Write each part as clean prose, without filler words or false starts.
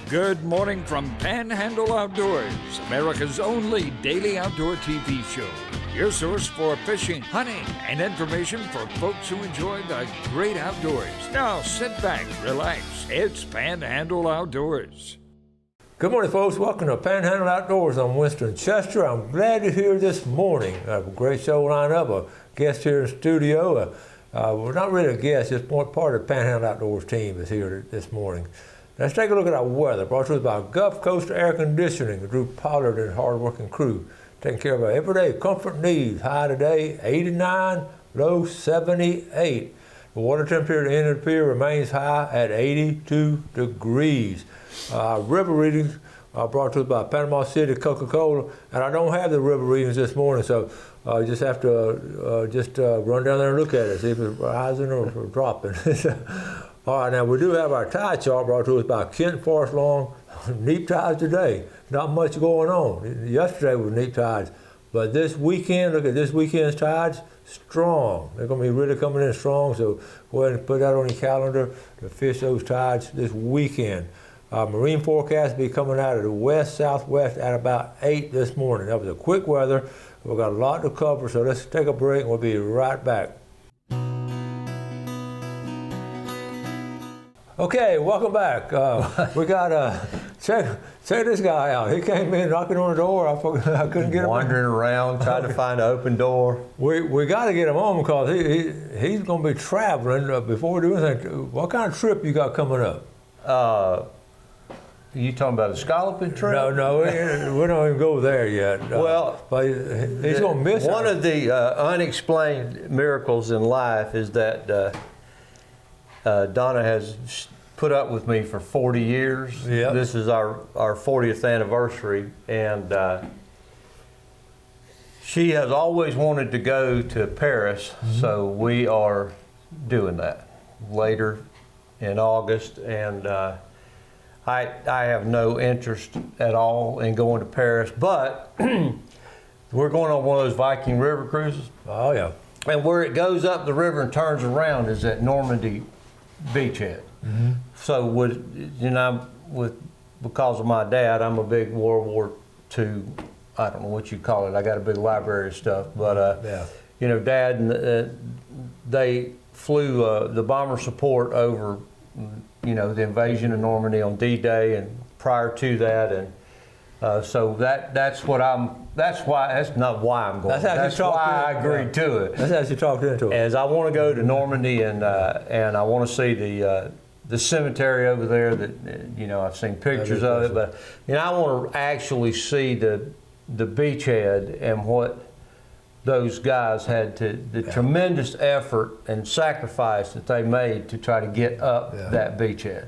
Good morning from Panhandle Outdoors, America's only daily outdoor TV show. Your source for fishing, hunting, and information for folks who enjoy the great outdoors. Now sit back, relax. It's Panhandle Outdoors. Good morning, folks. Welcome to Panhandle Outdoors. I'm Winston Chester. I'm glad you're here this morning. I have a great show lined up. A guest here in the studio. We're not really a guest, just part of the Panhandle Outdoors team is here this morning. Let's take a look at our weather. Brought to us by Gulf Coast Air Conditioning, Drew Pollard and hard-working crew, taking care of our everyday comfort needs. High today, 89, low 78. The water temperature at the end of the pier remains high at 82 degrees. River readings are brought to us by Panama City Coca-Cola, and I don't have the river readings this morning, so you just have to run down there and look at it, see if it's rising or dropping. All right, now we do have our tide chart brought to us by Kent Forest Lawn. Neap tides today, not much going on. Yesterday was neap tides, but this weekend, look at this weekend's tides, strong. They're going to be really coming in strong, so go ahead and put that on your calendar to fish those tides this weekend. Marine forecast will be coming out of the west-southwest at about 8 this morning. That was a quick weather. We've got a lot to cover, so let's take a break and we'll be right back. Okay, welcome back. We got, check this guy out. He came in knocking on the door. I couldn't get him. Wandering around, trying to find an open door. We got to get him on because he's going to be traveling. Before we do anything, what kind of trip you got coming up? You talking about a scalloping trip? No, we don't even go there yet. But he's going to miss it. One of the unexplained miracles in life is that Donna has put up with me for 40 years. Yep. This is our 40th anniversary, and she has always wanted to go to Paris, so we are doing that later in August, and I have no interest at all in going to Paris, but we're going on one of those Viking River cruises. Oh, yeah. And where it goes up the river and turns around is at Normandy beachhead. Mm-hmm. So because of my dad, I'm a big World War II, I don't know what you call it, I got a big library of stuff, but Dad, they flew the bomber support over, the invasion of Normandy on D-Day and prior to that, and so that's not why I'm going. That's why I agreed to it. That's how you talked into it. As I want to go to Normandy and I want to see the cemetery over there that I've seen pictures of it, but I want to actually see the beachhead and what those guys had the tremendous effort and sacrifice that they made to try to get up that beachhead.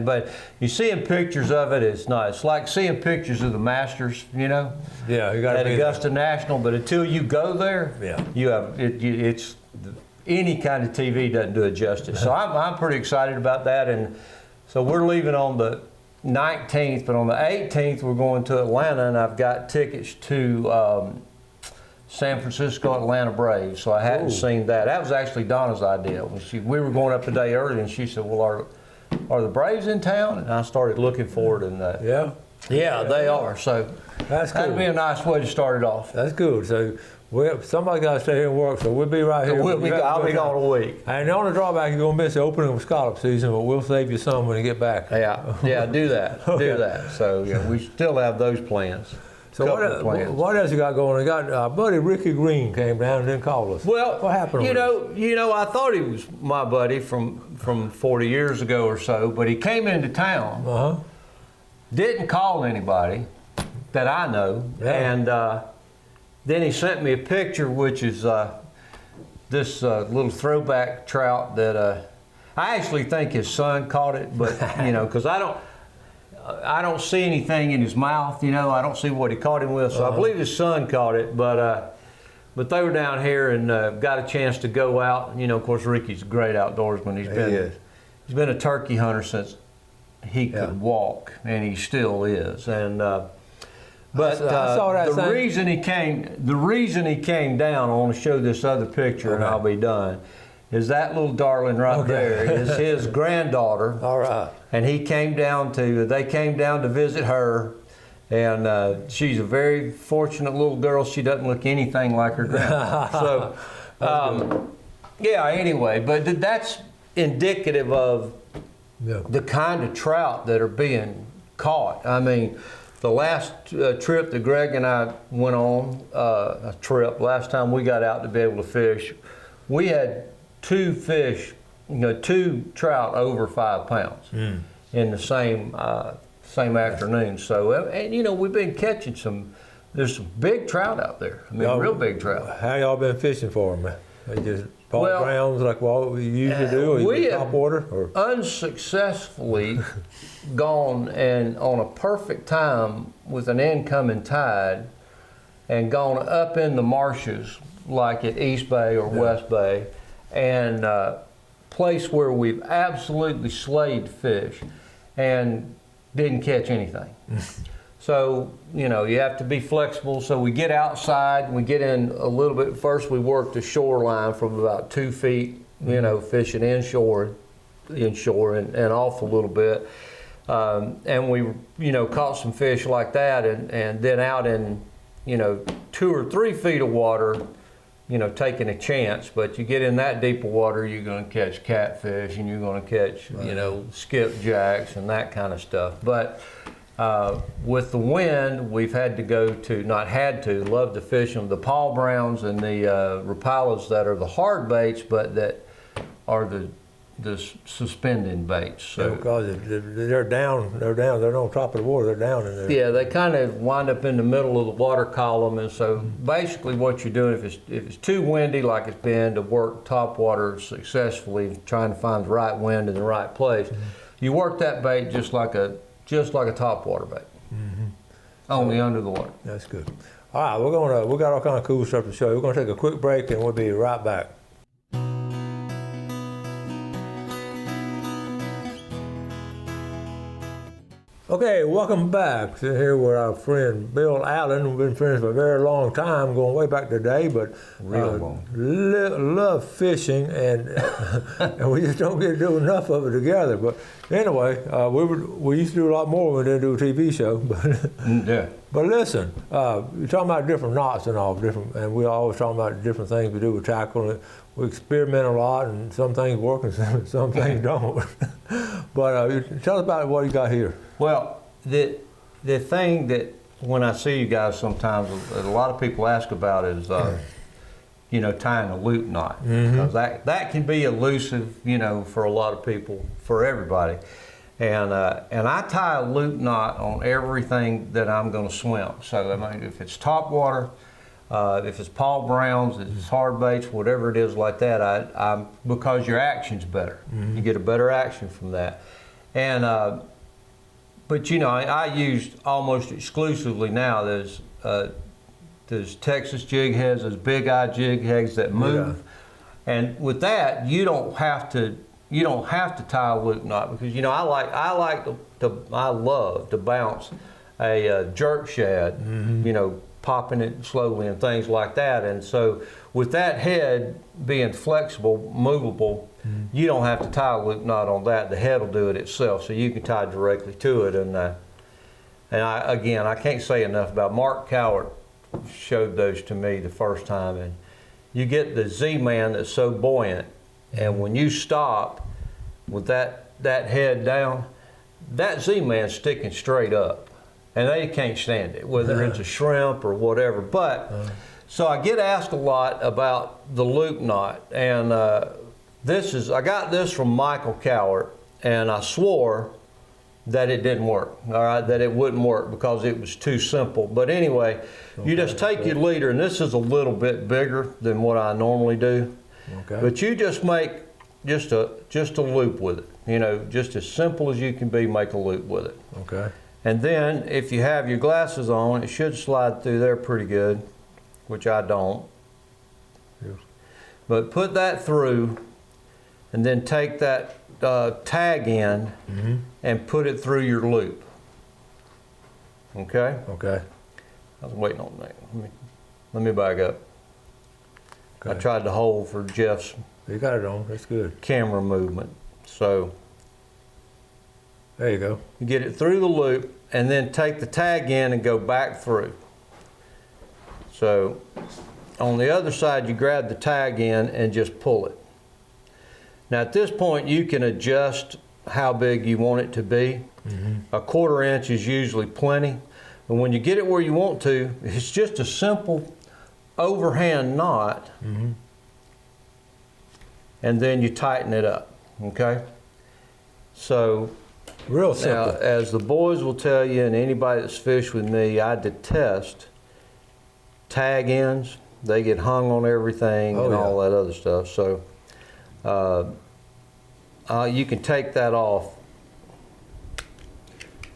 But you seeing pictures of it, it's like seeing pictures of the Masters, Yeah, you got at Augusta National. But until you go there, you have it's any kind of TV doesn't do it justice. So I'm pretty excited about that, and so we're leaving on the 19th, but on the 18th we're going to Atlanta, and I've got tickets to San Francisco Atlanta Braves, so I hadn't seen that. That was actually Donna's idea. We were going up a day early, and she said, "Well, are the Braves in town?" And I started looking for it, and they are. So that's cool. That'd be a nice way to start it off. That's good. So somebody got to stay here and work, so we'll be right here. I'll be gone a week. And the only drawback, you're going to miss the opening of scallop season, but we'll save you some when you get back. Yeah, do that. Okay. Do that. So we still have those plans. So what else you got going? We got our buddy Ricky Green came down and didn't call us. Well, what happened? I thought he was my buddy from 40 years ago or so, but he came into town, didn't call anybody that I know, and then he sent me a picture, which is this little throwback trout that I actually think his son caught it, but because I don't see anything in his mouth, I don't see what he caught him with, so I believe his son caught it, but they were down here and got a chance to go out. Of course, Ricky's a great outdoorsman. He's been a turkey hunter since he could walk, and he still is. And the reason he came down, I want to show this other picture and I'll be done, is that little darling right there is his granddaughter. All right. And they came down to visit her. And she's a very fortunate little girl. She doesn't look anything like her grandma. So, yeah, anyway, but that's indicative of the kind of trout that are being caught. I mean, the last trip that Greg and I went on, last time we got out to be able to fish, we had 2 fish, 2 trout over 5 pounds in the same afternoon. So, and we've been catching there's some big trout out there. I mean, real big trout. How y'all been fishing for them? They just ball grounds like what we usually do, or we top water? Or? Unsuccessfully gone and on a perfect time with an incoming tide and gone up in the marshes like at East Bay or West Bay, and place where we've absolutely slayed fish and didn't catch anything. So, you have to be flexible. So we get outside, we get in a little bit. First we work the shoreline from about 2 feet, fishing inshore and off a little bit. And we, caught some fish like that, and then out in, 2 or 3 feet of water, taking a chance. But you get in that deeper water, you're going to catch catfish, and you're going to catch, skipjacks and that kind of stuff. But with the wind, we've had to love to fish them, the Paul Browns and the Rapalas that are the hard baits, but that are the suspending baits. So, because they're down, they're on top of the water, they're down in there. Yeah, they kind of wind up in the middle of the water column, and so basically what you're doing, if it's too windy like it's been to work top water successfully, trying to find the right wind in the right place, you work that bait just like a top water bait, only under the water. That's good. All right, we got all kind of cool stuff to show you. We're gonna take a quick break and we'll be right back. Okay, welcome back. Sitting here with our friend Bill Allen. We've been friends for a very long time, going way back today, but love fishing, and and we just don't get to do enough of it together. But anyway, we used to do a lot more when we didn't do a TV show. But But listen, you're talking about different knots and all and we always talking about different things we do with tackle. And we experiment a lot, and some things work and some things don't. But tell us about what you got here. Well, the thing that when I see you guys sometimes, a lot of people ask about is, tying a loop knot. Because that can be elusive, for a lot of people, for everybody. And I tie a loop knot on everything that I'm going to swim. So, I mean, if it's top water, if it's Paul Browns, if it's hard baits, whatever it is like that, because your action's better. You get a better action from that. And but I used almost exclusively now. There's Texas jig heads, there's big eye jig heads that move, and with that you don't have to tie a loop knot, because I love to bounce a jerk shad, popping it slowly and things like that. And so with that head being flexible, movable, you don't have to tie a loop knot on that. The head will do it itself, so you can tie directly to it. And I can't say enough about Mark Cowart showed those to me the first time. And you get the Z-Man that's so buoyant, and when you stop with that head down, that Z-Man's sticking straight up, and they can't stand it, whether it's a shrimp or whatever. But so I get asked a lot about the loop knot, and I got this from Michael Cowart, and I swore that it didn't work, all right, that it wouldn't work because it was too simple. But anyway, you just take your leader, and this is a little bit bigger than what I normally do, but you just make just a loop with it, just as simple as you can be, make a loop with it. Okay. And then if you have your glasses on, it should slide through there pretty good, which I don't. Yes. But put that through, and then take that tag in and put it through your loop. Okay? Okay. I was waiting on that. Let me back up. Okay. I tried to hold for Jeff's You got it on. That's good. camera movement. So There you go. you get it through the loop and then take the tag in and go back through. So on the other side, you grab the tag in and just pull it. Now at this point, you can adjust how big you want it to be. A 1/4 inch is usually plenty. And when you get it where you want to, it's just a simple overhand knot. And then you tighten it up, okay? So Real now, simple. as the boys will tell you, and anybody that's fished with me, I detest tag ends. They get hung on everything and all that other stuff. So you can take that off.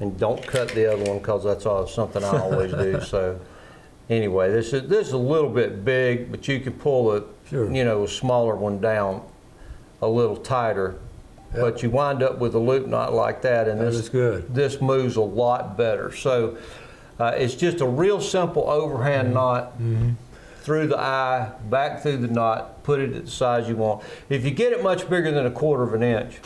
And don't cut the other one because that's something I always do. So anyway, this is a little bit big, but you can pull it, a smaller one down a little tighter. Yep. But you wind up with a loop knot like that, and That is good. This moves a lot better. So it's just a real simple overhand knot through the eye, back through the knot, put it at the size you want. If you get it much bigger than a 1/4 inch,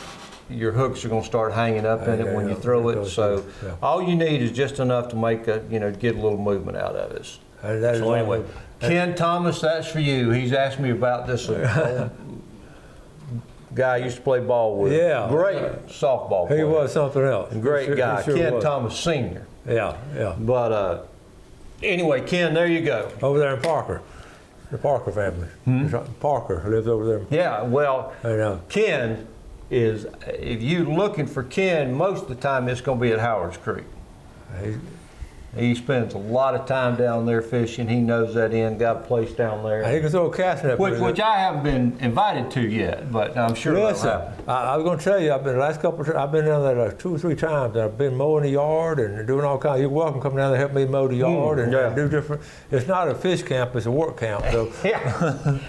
your hooks are going to start hanging up in it when you throw it. So all you need is just enough to make get a little movement out of it. So anyway, Ken Thomas, that's for you. He's asked me about this old guy I used to play ball with. Yeah. Great softball player. He was something else. Great guy, He sure Ken was. Thomas Sr. Yeah, yeah. But anyway, Ken, there you go. Over there in Parker, the Parker family. Parker lives over there. Yeah, well, I know. Ken is, if you're looking for Ken, most of the time it's going to be at Howard's Creek. He spends a lot of time down there fishing. He knows that end, got a place down there. He can throw a cast net. Which I haven't been invited to yet, but I'm sure that'll Listen, happen. I was going to tell you, I've been the last couple. I've been down there 2 or 3 times. And I've been mowing the yard and doing all kinds. You're welcome to come down there and help me mow the yard and do different. It's not a fish camp; it's a work camp. So. Yeah.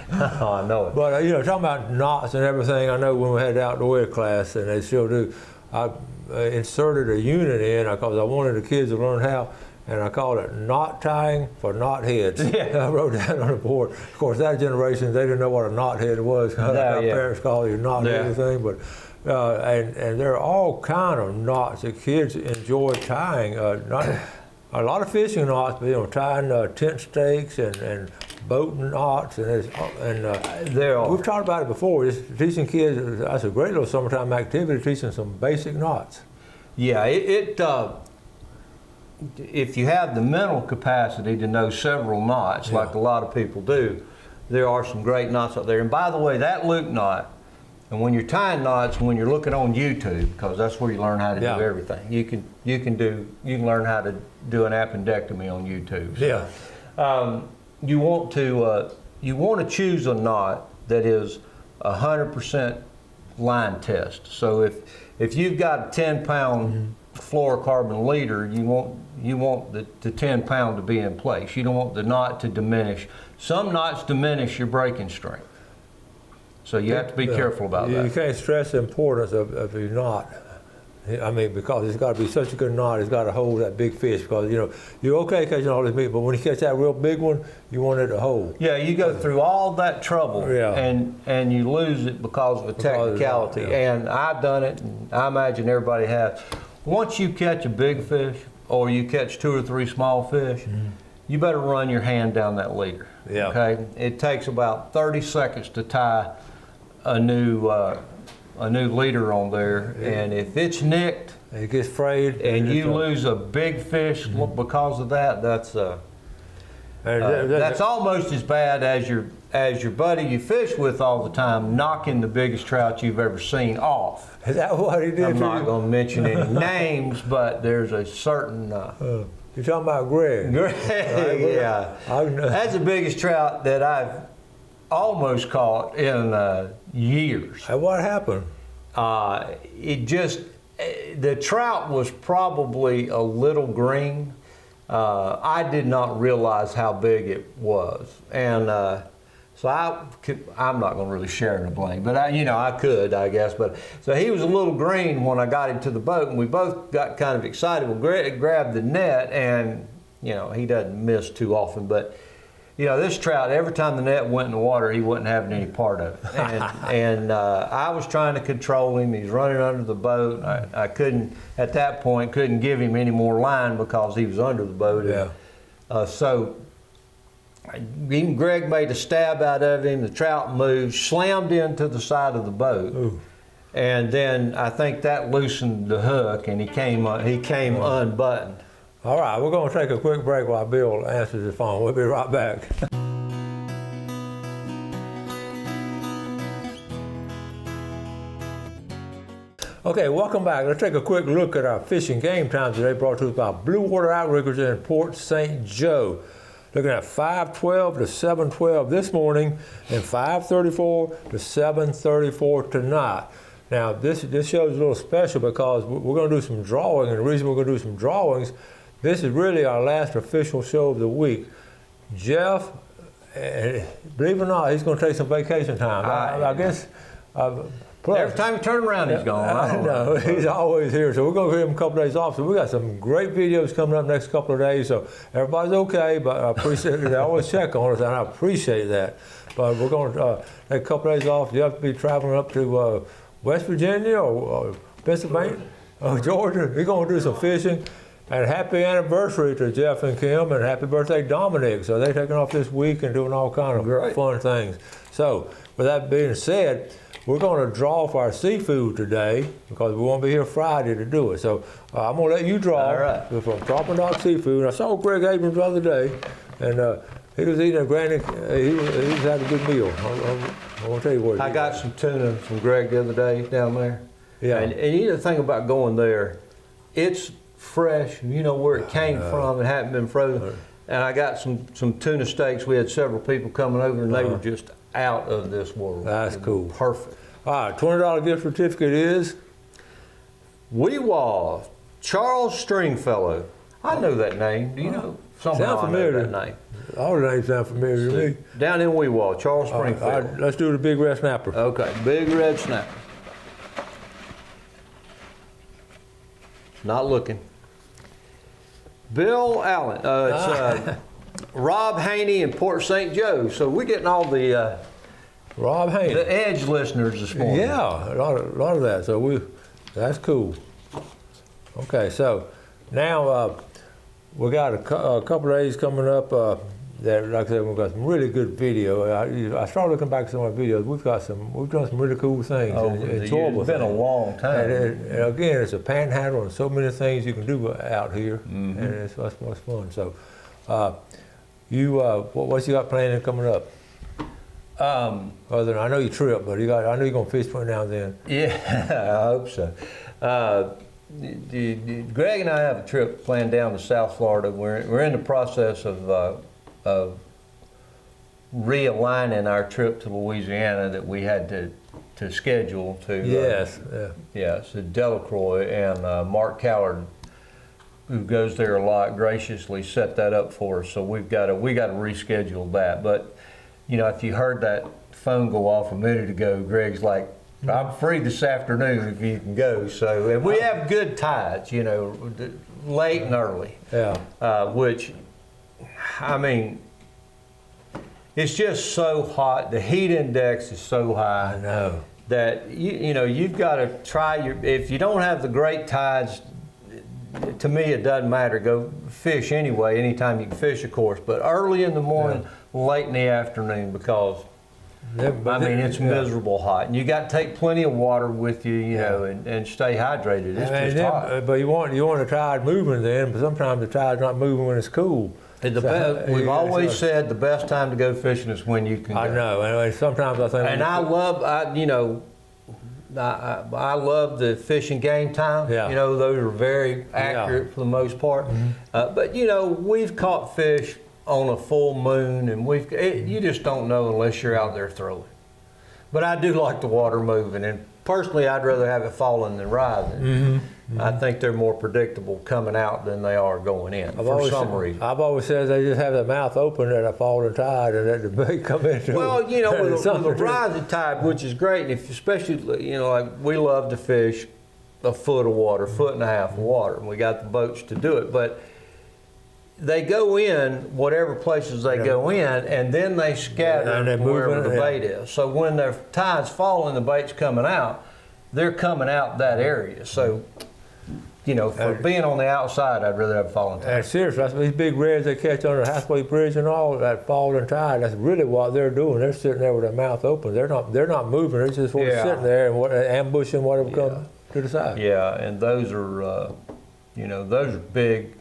Oh, I know it. But talking about knots and everything, I know when we had the outdoor class, and they still do. I inserted a unit in because I wanted the kids to learn how. And I called it knot tying for knot heads. I wrote that on the board. Of course, that generation, they didn't know what a knot head was. Our parents called it knot head thing. But and there are all kind of knots that kids enjoy tying. Not a lot of fishing knots, but tying tent stakes and boating knots, and we've talked about it before. Just teaching kids, that's a great little summertime activity, teaching some basic knots. Yeah, if you have the mental capacity to know several knots, like a lot of people do, there are some great knots out there. And by the way, that loop knot, and when you're tying knots, when you're looking on YouTube, because that's where you learn how to do everything. You can learn how to do an appendectomy on YouTube. So, you want to choose a knot that is 100% line test. So if you've got a 10-pound fluorocarbon leader, you want the 10-pound to be in place. You don't want the knot to diminish. Some knots diminish your breaking strength. So you have to be careful about that. You can't stress the importance of your knot. I mean, because it's got to be such a good knot, it's got to hold that big fish. Because you're okay catching all this meat, but when you catch that real big one, you want it to hold. Yeah, you go through all that trouble, and you lose it because of a technicality. And I've done it, and I imagine everybody has. Once you catch a big fish, or you catch 2 or 3 small fish, you better run your hand down that leader. Okay, it takes about 30 seconds to tie a new leader on there, and if it's nicked, it gets frayed, and you lose a big fish because of that, that's almost as bad as your buddy you fish with all the time knocking the biggest trout you've ever seen off. Is that what he did? I'm not going to mention any names, but there's a certain. You're talking about Greg. Greg, yeah. That's the biggest trout that I've almost caught in years. And what happened? The trout was probably a little green. I did not realize how big it was, and so I'm not going to really share the blame, but I could, I guess. But so he was a little green when I got him to the boat, and we both got kind of excited. Well, Greg grabbed the net, and he doesn't miss too often, but you know, this trout, every time the net went in the water, he wasn't having any part of it. And I was trying to control him. He's running under the boat. I couldn't, at that point, couldn't give him any more line because he was under the boat. Yeah. So even Greg made a stab out of him. The trout moved, slammed into the side of the boat. Ooh. And then I think that loosened the hook, and he came unbuttoned. All right, we're going to take a quick break while Bill answers the phone. We'll be right back. Okay, welcome back. Let's take a quick look at our fishing game times today, brought to us by Blue Water Outriggers in Port St. Joe. Looking at 5:12 to 7:12 this morning and 5:34 to 7:34 tonight. Now, this show is a little special because we're going to do some drawing, and the reason we're going to do some drawings, this is really our last official show of the week. Jeff, believe it or not, he's going to take some vacation time. I guess. Plus, every time you turn around, he's gone. I know, he's always here. So we're going to give him a couple days off. So we got some great videos coming up next couple of days. So everybody's okay, but I appreciate it. They always check on us, and I appreciate that. But we're going to take a couple days off. You have to be traveling up to West Virginia or Pennsylvania, Georgia. We're going to do some fishing. And happy anniversary to Jeff and Kim, and happy birthday, Dominic. So they're taking off this week and doing all kind of fun things. So with that being said, we're going to draw for our seafood today because we won't be here Friday to do it. So I'm going to let you draw from Tropping Dock Seafood. I saw Greg Abrams the other day, and he was eating a granny. He was having a good meal. I want to tell you what. I got some tuna from Greg the other day down there. Yeah. And you know the thing about going there, it's fresh. You know where it came from. It hadn't been frozen. And I got some tuna steaks. We had several people coming over, and they were just out of this world. That's cool. Perfect. All right, $20 gift certificate is? Weewaw, Charles Stringfellow. I know that name. Do you know? Somehow Sound familiar. I know that name. All the names sound familiar to me. Down in Weewaw, Charles Stringfellow. All right, let's do the big red snapper. Okay, big red snapper. Not looking. Bill Allen. It's Rob Haney in Port St. Joe. So we're getting all the Rob Haney. the Edge listeners this morning. Yeah, a lot of that. So that's cool. Okay, so now we got a couple of days coming up that, like I said, we've got some really good video. I started looking back at some of our videos. We've done some really cool things. It's been a long time. And again, it's a panhandle and so many things you can do out here, and it's much fun. So, what you got planned coming up? Other than I know you trip, but I know you're gonna fish between now and then. Yeah, I hope so. Greg and I have a trip planned down to South Florida. We're in the process of realigning our trip to Louisiana that we had to schedule to. Yes. So Delacroix and Mark Coward, who goes there a lot, graciously set that up for us. So we got to reschedule that. But you know, if you heard that phone go off a minute ago, Greg's like, "I'm free this afternoon if you can go." So, and we have good tides, you know, late and early. Yeah. Which, I mean, it's just so hot. The heat index is so high. I know. That you know you've got to try if you don't have the great tides. To me, it doesn't matter. Go fish anyway. Anytime you can fish, of course. But early in the morning, late in the afternoon, because it's miserable hot, and you got to take plenty of water with you, you know, and stay hydrated. It's just hot. But you want the tide moving then, but sometimes the tide's not moving when it's cool. We've always said the best time to go fishing is when you can go. I know, and sometimes I think. And I love the fishing game time. Yeah. You know, those are very accurate for the most part. But you know, we've caught fish on a full moon, and you just don't know unless you're out there throwing. But I do like the water moving, and personally, I'd rather have it falling than rising. I think they're more predictable coming out than they are going in for some reason. I've always said they just have their mouth open at a falling tide and let the bait come into it. Well, you know, with a rising tide, which is great, and especially, you know, like we love to fish a foot of water, foot and a half of water, and we got the boats to do it. But they go in whatever places they go in, and then they scatter And they move wherever in, the yeah. bait is. So when the tide's falling, the bait's coming out, they're coming out that area. So, for being on the outside, I'd rather have falling tide. And seriously, that's these big reds they catch under the Hathaway Bridge and all that falling tide. That's really what they're doing. They're sitting there with their mouth open. They're not moving. They're just sort of sitting there and ambushing whatever comes to the side. Yeah, and those are, those are big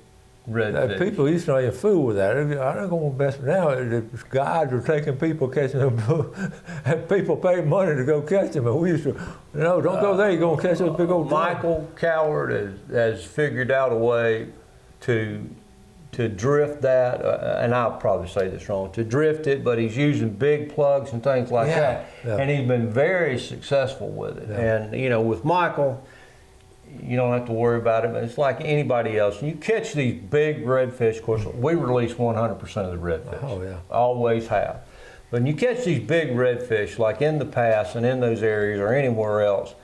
redfish. People used to not even fool with that. I don't go on best now. The guides are taking people catching them, and people pay money to go catch them. And we used to, no, don't go there. You're gonna catch those big old. Michael Coward has figured out a way to drift that, and I'll probably say this wrong, to drift it, but he's using big plugs and things like that, and he's been very successful with it. And with Michael, you don't have to worry about it, but it's like anybody else. You catch these big redfish, of course, we release 100% of the redfish. Oh, yeah. Always have. But when you catch these big redfish, like in the pass and in those areas or anywhere else,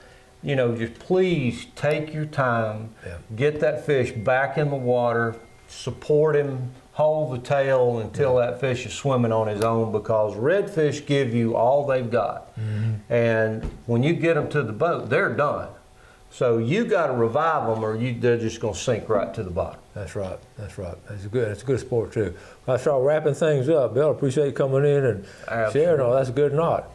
just please take your time, get that fish back in the water, support him, hold the tail until that fish is swimming on his own, because redfish give you all they've got. Mm-hmm. And when you get them to the boat, they're done. So you got to revive them, or they're just going to sink right to the bottom. That's right. That's good. It's a good sport too. I start wrapping things up. Bill, appreciate you coming in and sharing all. That's a good knot.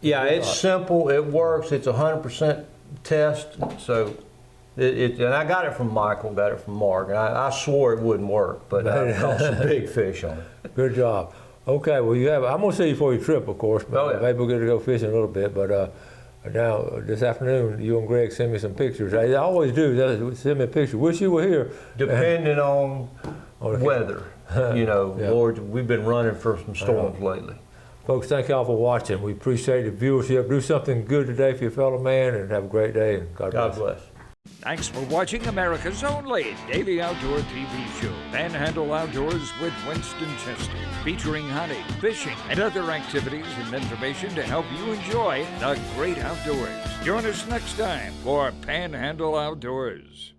Yeah, it's simple. It works. It's 100% test. So, and I got it from Michael. Got it from Mark. And I swore it wouldn't work, but I caught some big fish on it. Good job. Okay, well I'm going to see you for your trip, of course. But maybe we'll get to go fishing a little bit. But now, this afternoon, you and Greg send me some pictures. They always do. They send me a picture. Wish you were here. Depending on weather. Lord, we've been running for some storms lately. Folks, thank y'all for watching. We appreciate the viewership. Do something good today for your fellow man, and have a great day. And God bless. Thanks for watching America's only daily outdoor TV show, Panhandle Outdoors with Winston Chester, featuring hunting, fishing, and other activities and information to help you enjoy the great outdoors. Join us next time for Panhandle Outdoors.